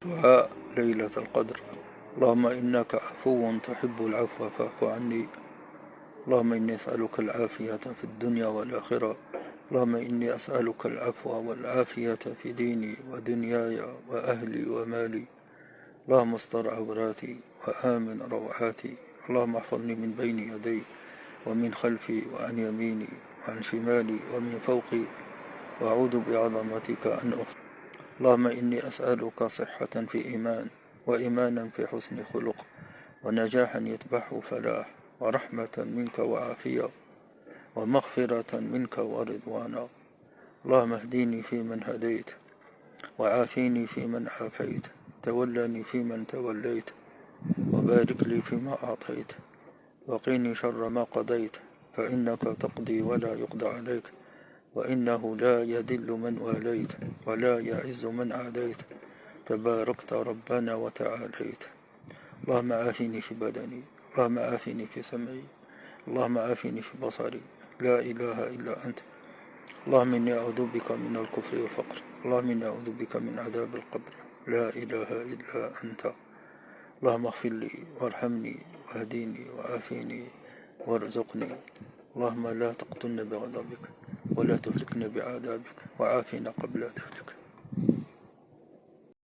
دعاء ليلة القدر. اللهم إنك عفو تحب العفو فاعف عني. اللهم إني أسألك العافية في الدنيا والآخرة. اللهم إني أسألك العفو والعافية في ديني ودنياي وأهلي ومالي. اللهم استر عوراتي وآمن روعاتي. اللهم احفظني من بين يدي ومن خلفي وعن يميني وعن شمالي ومن فوقي، وأعوذ بعظمتك أن أخطئ. اللهم إني أسألك صحة في إيمان، وإيمانا في حسن خلق، ونجاحا يتبعه فلاح، ورحمة منك وعافية، ومغفرة منك ورضوانا. اللهم اهديني فيمن هديت، وعافيني فيمن عافيت، تولني فيمن توليت، وبارك لي فيما أعطيت، وقيني شر ما قضيت، فإنك تقضي ولا يقضى عليك، وإنه لا يذل من واليت ولا يعز من عاديت، تباركت ربنا وتعاليت. اللهم عافني في بدني، اللهم عافني في سمعي، اللهم عافني في بصري، لا إله إلا أنت. اللهم إني أعوذ بك من الكفر والفقر، اللهم إني أعوذ بك من عذاب القبر، لا إله إلا أنت. اللهم اغفر لي وارحمني واهديني وعافيني وارزقني. اللهم لا تقتلن بغضبك ولا تهلكن بعذابك، وعافنا قبل ذلك.